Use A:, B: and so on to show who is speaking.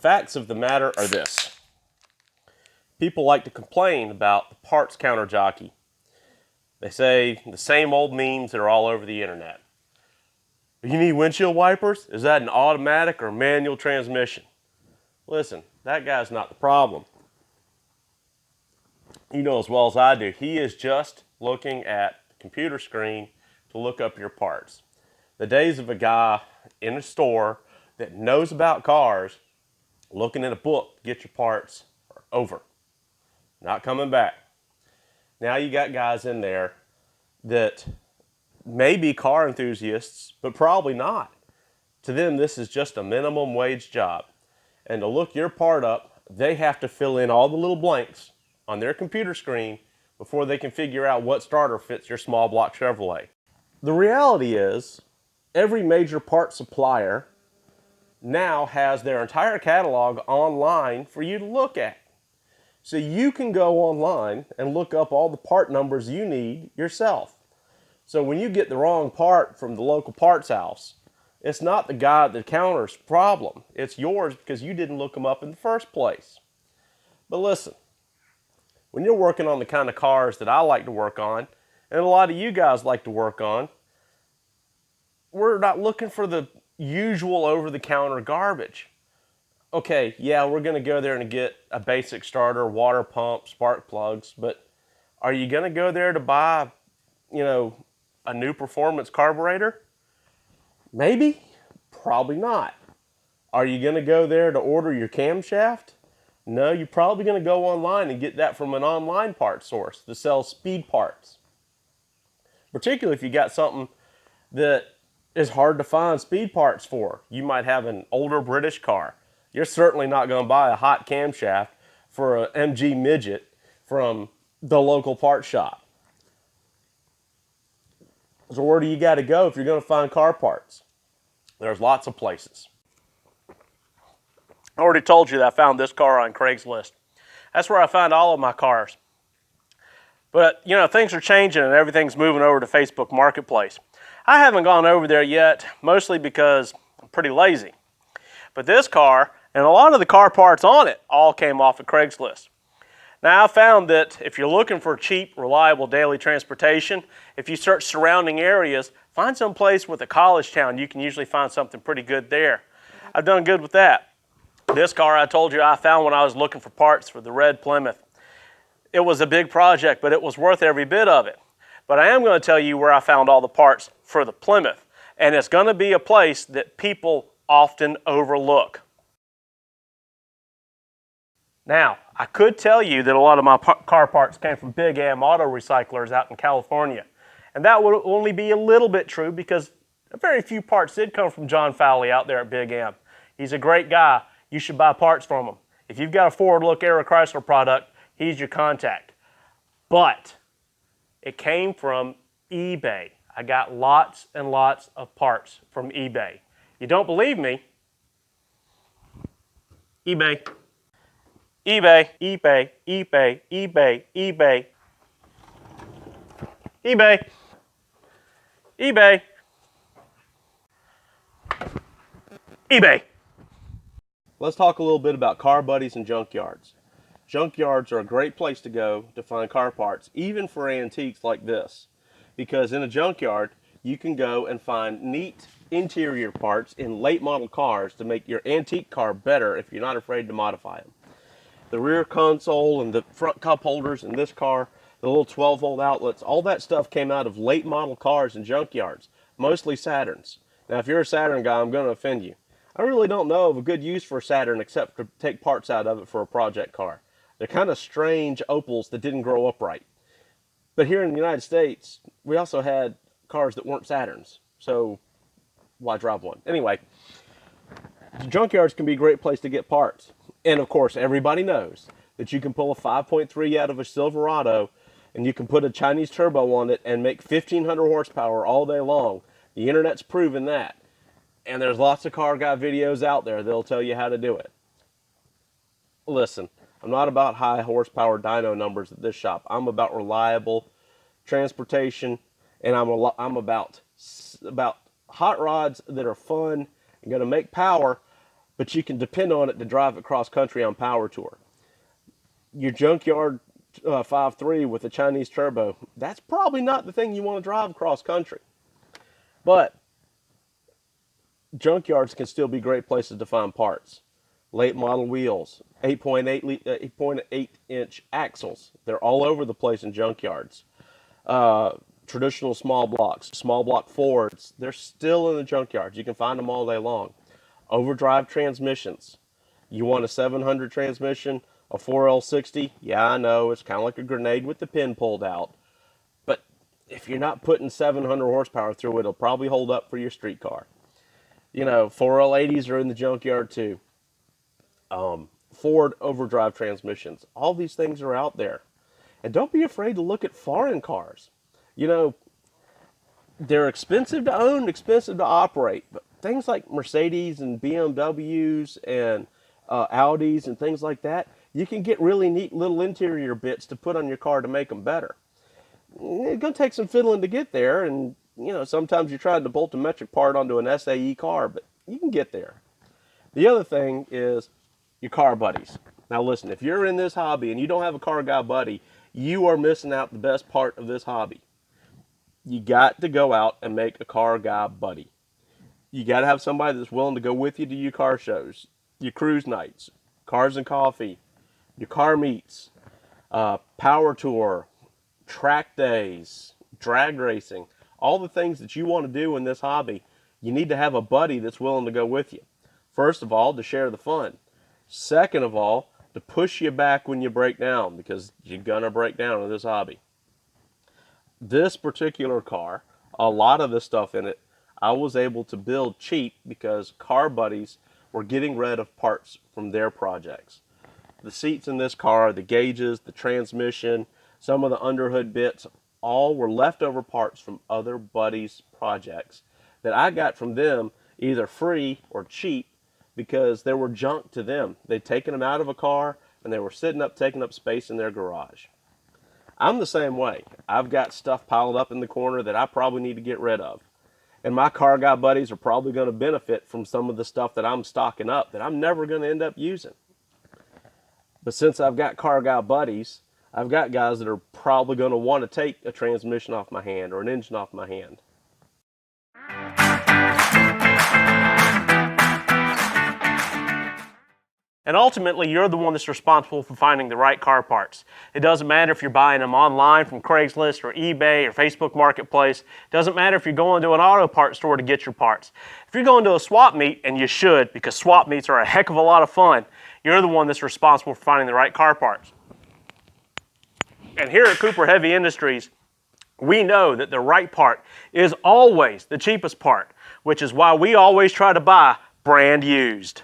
A: facts of the matter are this. People like to complain about the parts counter jockey. They say the same old memes that are all over the internet. You need windshield wipers? Is that an automatic or manual transmission? Listen, that guy's not the problem. You know as well as I do, he is just looking at the computer screen to look up your parts. The days of a guy in a store that knows about cars looking at a book to get your parts are over. Not coming back. Now you got guys in there that may be car enthusiasts, but probably not. To them, this is just a minimum wage job. And to look your part up, they have to fill in all the little blanks on their computer screen before they can figure out what starter fits your small block Chevrolet. The reality is, every major part supplier now has their entire catalog online for you to look at. So you can go online and look up all the part numbers you need yourself. So when you get the wrong part from the local parts house, it's not the guy at the counter's problem. It's yours because you didn't look them up in the first place. But listen, when you're working on the kind of cars that I like to work on, and a lot of you guys like to work on, we're not looking for the usual over-the-counter garbage. Okay, yeah, we're going to go there and get a basic starter, water pump, spark plugs, but are you going to go there to buy, a new performance carburetor? Maybe, probably not. Are you going to go there to order your camshaft? No, you're probably going to go online and get that from an online parts source that sells speed parts. Particularly if you got something that is hard to find speed parts for. You might have an older British car. You're certainly not going to buy a hot camshaft for an MG Midget from the local parts shop. So where do you got to go if you're going to find car parts? There's lots of places. I already told you that I found this car on Craigslist. That's where I find all of my cars. But, things are changing and everything's moving over to Facebook Marketplace. I haven't gone over there yet, mostly because I'm pretty lazy. But this car, and a lot of the car parts on it, all came off of Craigslist. Now, I found that if you're looking for cheap, reliable daily transportation, if you search surrounding areas, find some place with a college town. You can usually find something pretty good there. I've done good with that. This car I told you I found when I was looking for parts for the red Plymouth. It was a big project, but it was worth every bit of it. But I am going to tell you where I found all the parts for the Plymouth. And it's going to be a place that people often overlook. Now, I could tell you that a lot of my car parts came from Big Am Auto Recyclers out in California. And that would only be a little bit true because very few parts did come from John Fowley out there at Big Am. He's a great guy. You should buy parts from him. If you've got a Ford Look Era Chrysler product, he's your contact. But it came from eBay. I got lots and lots of parts from eBay. You don't believe me? eBay. eBay, eBay, eBay, eBay, eBay. eBay. eBay. eBay. Let's talk a little bit about car buddies and junkyards. Junkyards are a great place to go to find car parts, even for antiques like this. Because in a junkyard, you can go and find neat interior parts in late model cars to make your antique car better if you're not afraid to modify them. The rear console and the front cup holders in this car, the little 12-volt outlets, all that stuff came out of late model cars and junkyards, mostly Saturns. Now, if you're a Saturn guy, I'm going to offend you. I really don't know of a good use for a Saturn except to take parts out of it for a project car. They're kind of strange Opals that didn't grow upright. But here in the United States, we also had cars that weren't Saturns. So why drive one? Anyway, junkyards can be a great place to get parts. And of course, everybody knows that you can pull a 5.3 out of a Silverado and you can put a Chinese turbo on it and make 1,500 horsepower all day long. The internet's proven that. And there's lots of car guy videos out there that'll tell you how to do it. Listen, I'm not about high horsepower dyno numbers at this shop. I'm about reliable transportation, and I'm about hot rods that are fun and going to make power, but you can depend on it to drive it cross country on Power Tour. Your junkyard 5.3 with a Chinese turbo, that's probably not the thing you want to drive cross country. But junkyards can still be great places to find parts. Late model wheels, 8.8 inch axles. They're all over the place in junkyards. Traditional small block Fords, they're still in the junkyards. You can find them all day long. Overdrive transmissions. You want a 700 transmission, a 4L60? Yeah, I know, it's kind of like a grenade with the pin pulled out. But if you're not putting 700 horsepower through it, it'll probably hold up for your street car. 4L80s are in the junkyard too. Ford overdrive transmissions. All these things are out there. And don't be afraid to look at foreign cars. They're expensive to own, expensive to operate, but things like Mercedes and BMWs and Audis and things like that, you can get really neat little interior bits to put on your car to make them better. It's going to take some fiddling to get there, and sometimes you're trying to bolt a metric part onto an SAE car, but you can get there. The other thing is your car buddies. Now listen, if you're in this hobby and you don't have a car guy buddy, you are missing out the best part of this hobby. You got to go out and make a car guy buddy. You got to have somebody that's willing to go with you to your car shows, your cruise nights, cars and coffee, your car meets, power tour, track days, drag racing, all the things that you want to do in this hobby. You need to have a buddy that's willing to go with you. First of all, to share the fun. Second of all, to push you back when you break down, because you're going to break down in this hobby. This particular car, a lot of the stuff in it, I was able to build cheap because car buddies were getting rid of parts from their projects. The seats in this car, the gauges, the transmission, some of the underhood bits, all were leftover parts from other buddies' projects that I got from them either free or cheap because they were junk to them. They'd taken them out of a car and they were taking up space in their garage. I'm the same way. I've got stuff piled up in the corner that I probably need to get rid of. And my car guy buddies are probably going to benefit from some of the stuff that I'm stocking up that I'm never going to end up using. But since I've got car guy buddies, I've got guys that are probably going to want to take a transmission off my hand or an engine off my hand. And ultimately, you're the one that's responsible for finding the right car parts. It doesn't matter if you're buying them online from Craigslist or eBay or Facebook Marketplace. It doesn't matter if you're going to an auto parts store to get your parts. If you're going to a swap meet, and you should, because swap meets are a heck of a lot of fun, you're the one that's responsible for finding the right car parts. And here at Cooper Heavy Industries, we know that the right part is always the cheapest part, which is why we always try to buy brand used.